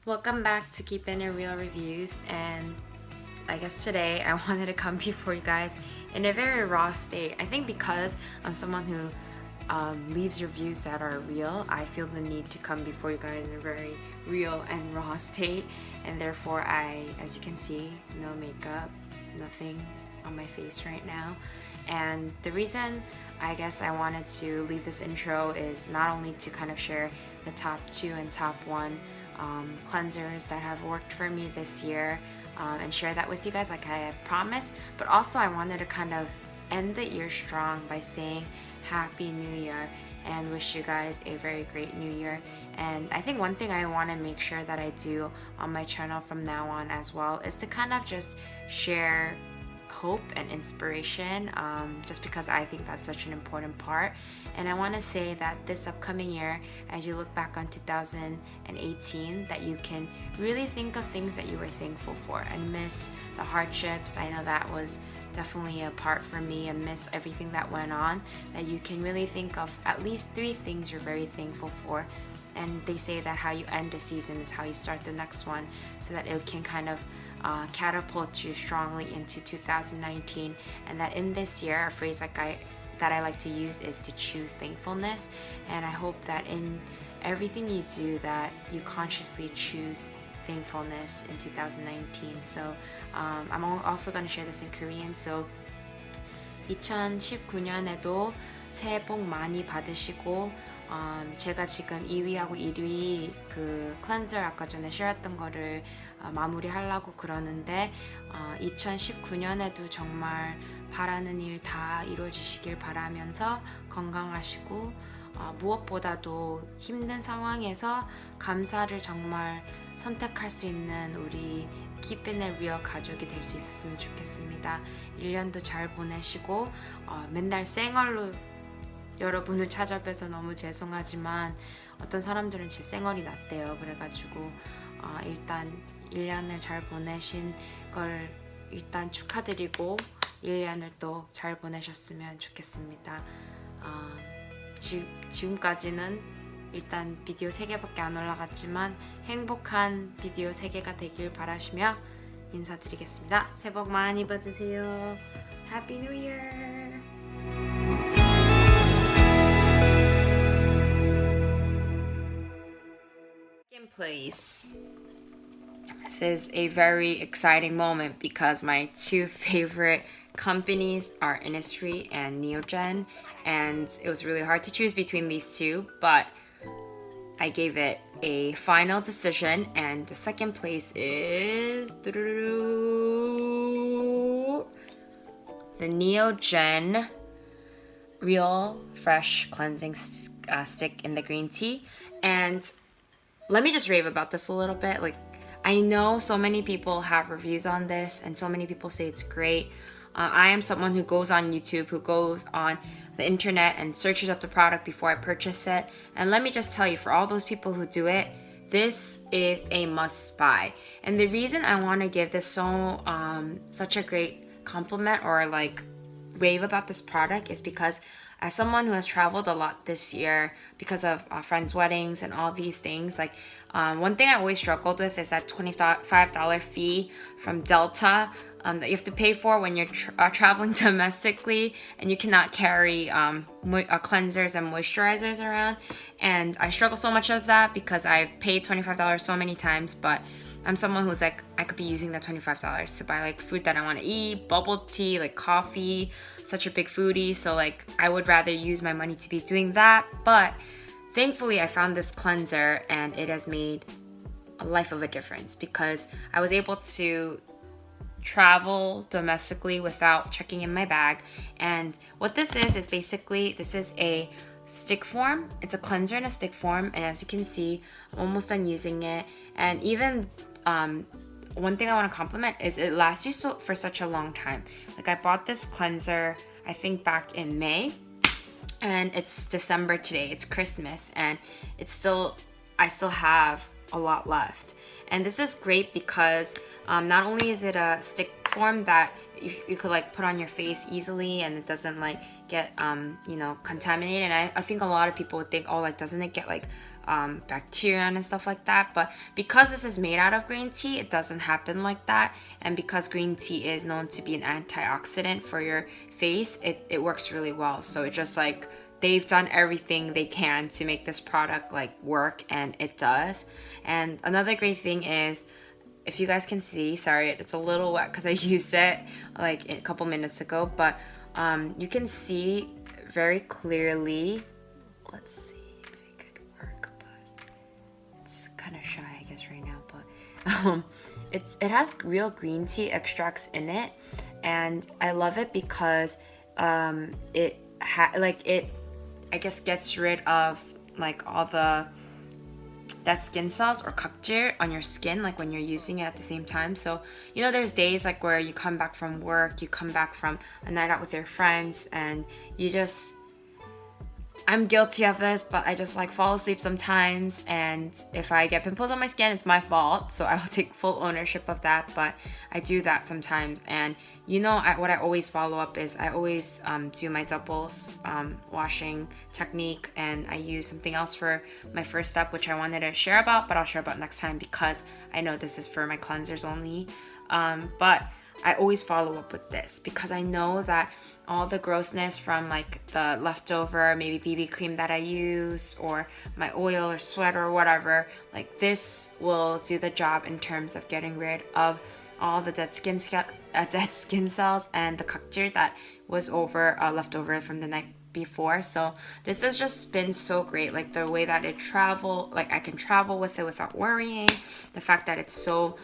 Welcome back to Keeping It Real Reviews, and I guess today I wanted to come before you guys in a very raw state. I think because I'm someone who leaves reviews that are real, I feel the need to come before you guys in a very real and raw state, and therefore as you can see, no makeup, nothing on my face right now. And the reason I guess I wanted to leave this intro is not only to kind of share the top 2 and top 1 cleansers that have worked for me this year and share that with you guys like I had promised, but also I wanted to kind of end the year strong by saying Happy New Year and wish you guys a very great new year. And I think one thing I want to make sure that I do on my channel from now on as well is to kind of just share hope and inspiration, just because I think that's such an important part. And I want to say that this upcoming year, as you look back on 2018, that you can really think of things that you were thankful for and miss the hardships. I know that was definitely a part for me, and miss everything that went on, that you can really think of at least 3 things you're very thankful for. And they say that how you end a season is how you start the next one, so that it can kind of catapult you strongly into 2019. And that in this year, a phrase that I like to use is to choose thankfulness. And I hope that in everything you do, that you consciously choose thankfulness in 2019. So I'm also going to share this in Korean. So 2019년에도 새해 복 많이 받으시고, 제가 지금 2위하고 1위 그 클렌저 아까 전에 쉐어했던 거를 마무리 하려고 그러는데, 2019년에도 정말 바라는 일 다 이루어지시길 바라면서 건강하시고, 무엇보다도 힘든 상황에서 감사를 정말 선택할 수 있는 우리 Keeping It Real 가족이 될 수 있었으면 좋겠습니다. 1년도 잘 보내시고, 맨날 쌩얼로 여러분을 찾아뵈서 너무 죄송하지만 어떤 사람들은 제 쌩얼이 낫대요. 그래가지고 일단 1년을 잘 보내신 걸 일단 축하드리고 1년을 또 잘 보내셨으면 좋겠습니다. 지금까지는 일단 비디오 3개밖에 안 올라갔지만 행복한 비디오 3개가 되길 바라시며 인사드리겠습니다. 새해 복 많이 받으세요. Happy New Year! Second place. This is a very exciting moment because my 2 favorite companies are Innisfree and Neogeon, and it was really hard to choose between these 2, but I gave it a final decision, and the second place is the Neogeon Real Fresh Cleansing Stick in the green tea. And let me just rave about this a little bit. Like, I know so many people have reviews on this and so many people say it's great. I am someone who goes on YouTube, who goes on the internet and searches up the product before I purchase it. And let me just tell you, for all those people who do it, this is a must buy. And the reason I want to give this such a great compliment or like rave about this product is because as someone who has traveled a lot this year because of friends' weddings and all these things, like one thing I always struggled with is that $25 fee from Delta that you have to pay for when you're traveling domestically, and you cannot carry cleansers and moisturizers around. And I struggle so much of that because I've paid $25 so many times, but I'm someone who's like, I could be using that $25 to buy like food that I want to eat, bubble tea, like coffee, such a big foodie. So like I would rather use my money to be doing that. But thankfully I found this cleanser and it has made a life of a difference because I was able to travel domestically without checking in my bag. And what this is basically, this is a stick form. It's a cleanser in a stick form, and as you can see, I'm almost done using it. And even one thing I want to compliment is it lasts you for such a long time. Like I bought this cleanser I think back in May, and it's December today. It's Christmas, and I still have a lot left. And this is great because not only is it a stick form that you could like put on your face easily and it doesn't like get contaminated. And I think a lot of people would think, oh, like doesn't it get like bacteria and stuff like that. But because this is made out of green tea, it doesn't happen like that. And because green tea is known to be an antioxidant for your face, it works really well. So it just like they've done everything they can to make this product like work, and it does. And another great thing is, if you guys can see, sorry, it's a little wet because I used it like a couple minutes ago, but you can see very clearly. Let's see if it could work, but it's kind of shy, I guess, right now. But it has real green tea extracts in it, and I love it because it I guess gets rid of like all the dead skin cells or 각질 on your skin, like when you're using it at the same time. So you know, there's days like where you come back from work, you come back from a night out with your friends, and you just, I'm guilty of this, but I just like fall asleep sometimes, and if I get pimples on my skin, it's my fault, so I will take full ownership of that. But I do that sometimes, and you know, what I always follow up is I always do my doubles washing technique, and I use something else for my first step, which I wanted to share about, but I'll share about next time because I know this is for my cleansers only. But I always follow up with this because I know that all the grossness from like the leftover maybe BB cream that I use, or my oil or sweat or whatever, like this will do the job in terms of getting rid of all the dead skin cells and the 각질 that was left over from the night before. So this has just been so great, like the way that it like I can travel with it without worrying, the fact that it's so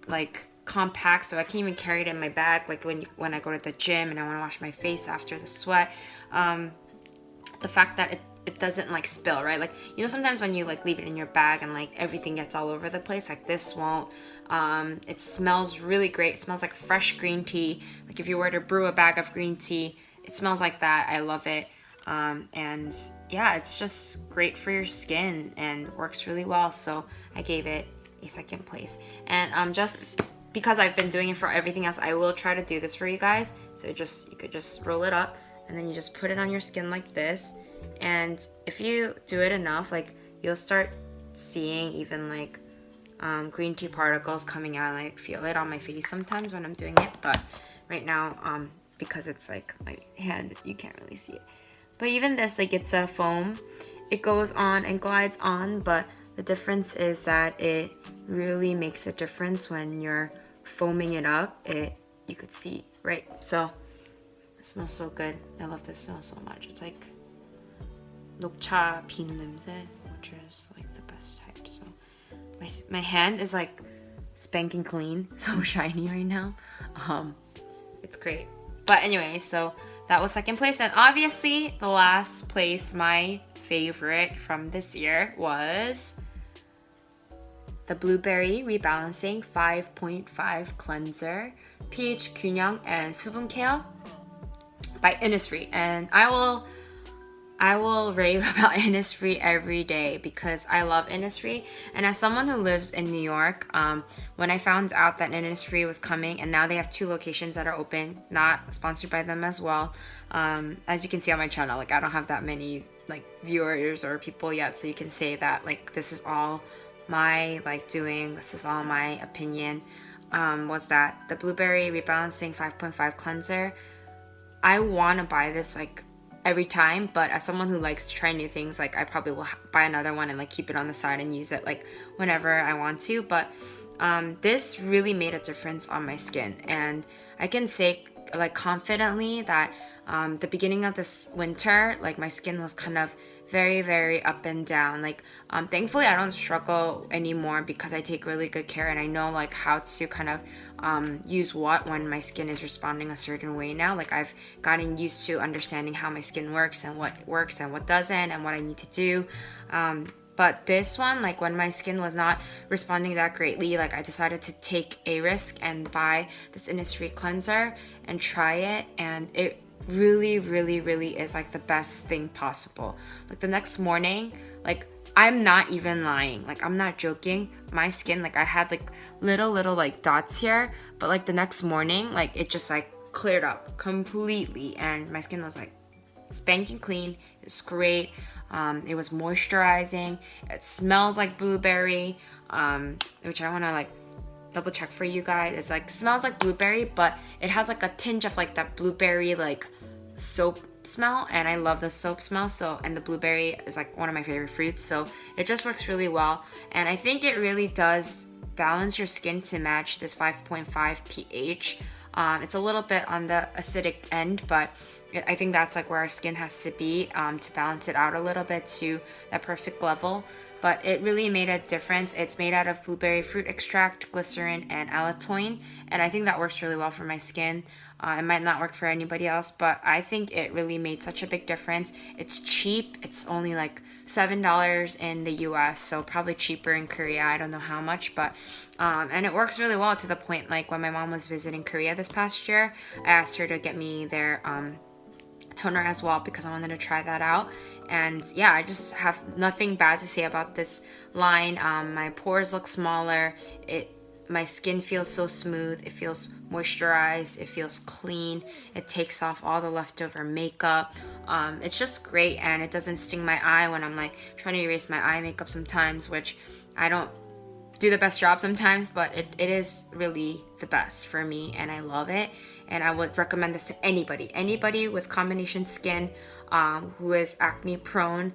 like compact, so I can even carry it in my bag, like when I go to the gym and I want to wash my face after the sweat. The fact that it doesn't like spill, right? Like, you know, sometimes when you like leave it in your bag and like everything gets all over the place, like this won't. It smells really great. It smells like fresh green tea. Like if you were to brew a bag of green tea, it smells like that. I love it. And yeah, it's just great for your skin and works really well. So I gave it a second place. And just because I've been doing it for everything else, I will try to do this for you guys. So you could just roll it up, and then you just put it on your skin like this. And if you do it enough, like you'll start seeing even like green tea particles coming out. I like feel it on my face sometimes when I'm doing it, but right now because it's like my hand, you can't really see it. But even this, like, it's a foam, it goes on and glides on, but the difference is that it really makes a difference when you're foaming it up. You could see, right? So it smells so good. I love this smell so much. It's like 녹차 비누 냄새, which is like the best type. So my hand is like spanking clean, so shiny right now. It's great. But anyway, so that was second place, and obviously the last place, my favorite from this year, was the Blueberry Rebalancing 5.5 Cleanser pH 균형 and 수분 케어 by Innisfree. And I will rave about Innisfree every day because I love Innisfree. And as someone who lives in New York, when I found out that Innisfree was coming, and now they have 2 locations that are open, not sponsored by them as well. As you can see on my channel, like I don't have that many like viewers or people yet, so you can say that like this is all my like doing, this is all my opinion. Was that the Blueberry Rebalancing 5.5 Cleanser. I want to buy this like every time, but as someone who likes to try new things, like I probably will buy another one and like keep it on the side and use it like whenever I want to. But this really made a difference on my skin, and I can say like confidently that the beginning of this winter, like my skin was kind of very, very up and down. Like thankfully I don't struggle anymore because I take really good care, and I know like how to kind of use what when my skin is responding a certain way now. Like I've gotten used to understanding how my skin works and what doesn't and what I need to do. But this one, like when my skin was not responding that greatly, like I decided to take a risk and buy this Innisfree cleanser and try it, and it really, really, really is like the best thing possible. Like the next morning, like I'm not even lying, like I'm not joking, my skin, like I had like little like dots here, but like the next morning, like it just like cleared up completely, and my skin was like spanking clean. It's great. It was moisturizing. It smells like blueberry, which I want to like double check for you guys. It's like smells like blueberry, but it has like a tinge of like that blueberry like soap smell, and I love the soap smell. So, and the blueberry is like one of my favorite fruits, so it just works really well. And I think it really does balance your skin to match this 5.5 pH. It's a little bit on the acidic end, but I think that's like where our skin has to be to balance it out a little bit to that perfect level. But it really made a difference. It's made out of blueberry fruit extract, glycerin, and allantoin, and I think that works really well for my skin. It might not work for anybody else, but I think it really made such a big difference. It's cheap. It's only like $7 in the US, so probably cheaper in Korea. I don't know how much, but and it works really well to the point like when my mom was visiting Korea this past year, I asked her to get me their toner as well because I wanted to try that out. And yeah, I just have nothing bad to say about this line. My pores look smaller. My skin feels so smooth. It feels moisturized. It feels clean. It takes off all the leftover makeup. It's just great, and it doesn't sting my eye when I'm like trying to erase my eye makeup sometimes, which I don't do the best job sometimes, but it is really the best for me, and I love it. And I would recommend this to anybody with combination skin, who is acne prone,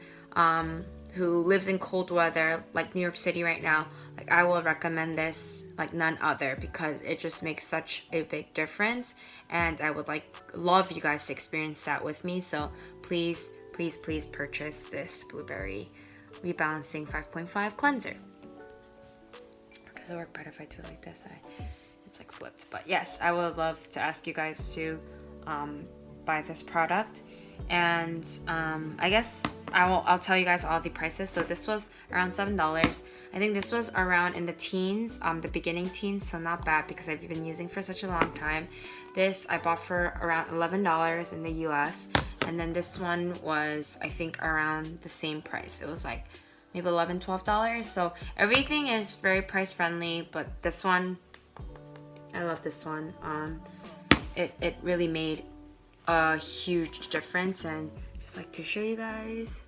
who lives in cold weather like New York City right now. Like, I will recommend this like none other because it just makes such a big difference, and I would like love you guys to experience that with me. So please purchase this blueberry rebalancing 5.5 cleanser. Does it work better if I do it like this? It's like flipped. But yes, I would love to ask you guys to buy this product. And I guess I'll tell you guys all the prices. So this was around $7. I think this was around in the teens, the beginning teens, so not bad because I've been using for such a long time. This I bought for around $11 in the US, and then this one was I think around the same price. It was like maybe $11, $12. So everything is very price friendly, but this one, I love this one. It really made a huge difference, and just like to show you guys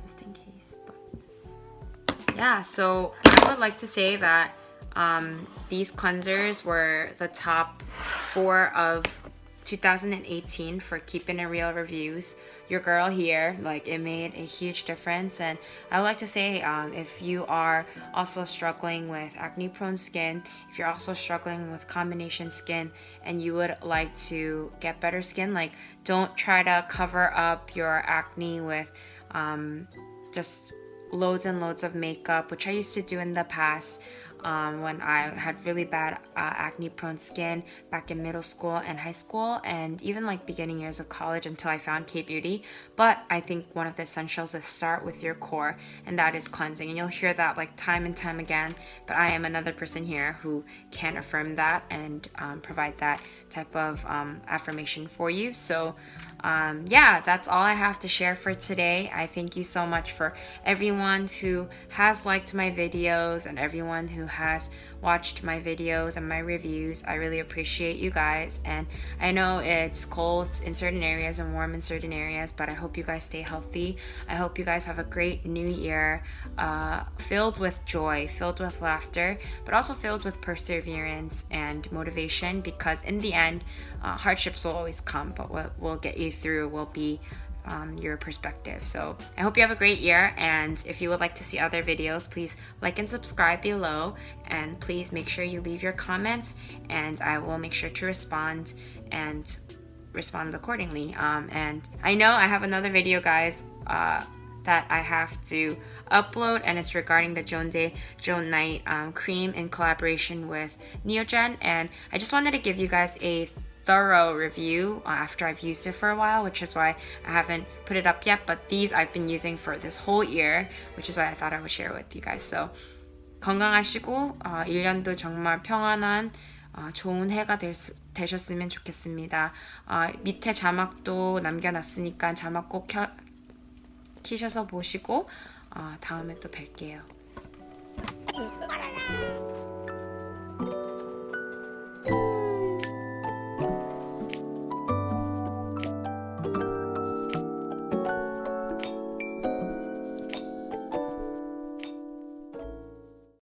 just in case. But yeah, so I would like to say that these cleansers were the top 4 of 2018 for Keeping It Real reviews. Your girl here, like, it made a huge difference. And I would like to say, if you are also struggling with acne prone skin, if you're also struggling with combination skin, and you would like to get better skin, like, don't try to cover up your acne with just loads and loads of makeup, which I used to do in the past. When I had really bad acne prone skin back in middle school and high school, and even like beginning years of college until I found Kbeauty. But I think one of the essentials is start with your core, and that is cleansing. And you'll hear that like time and time again, but I am another person here who can affirm that and provide that type of affirmation for you. So yeah, that's all I have to share for today. I thank you so much for everyone who has liked my videos and everyone who has watched my videos and my reviews. I really appreciate you guys, and I know it's cold in certain areas and warm in certain areas, but I hope you guys stay healthy. I hope you guys have a great new year, filled with joy, filled with laughter, but also filled with perseverance and motivation, because in the end, hardships will always come, but what will get you through will be your perspective. So I hope you have a great year, and if you would like to see other videos, please like and subscribe below, and please make sure you leave your comments, and I will make sure to respond accordingly. And I know I have another video, guys, that I have to upload, and it's regarding the Joan Day Joan Night cream in collaboration with Neogeon, and I just wanted to give you guys a thorough review after I've used it for a while, which is why I haven't put it up yet. But these I've been using for this whole year, which is why I thought I would share with you guys. So 건강하시고 1년도 정말 평안한 좋은 해가 되셨으면 좋겠습니다. 밑에 자막도 남겨놨으니까 자막 꼭 키셔서 보시고 다음에 또 뵐게요.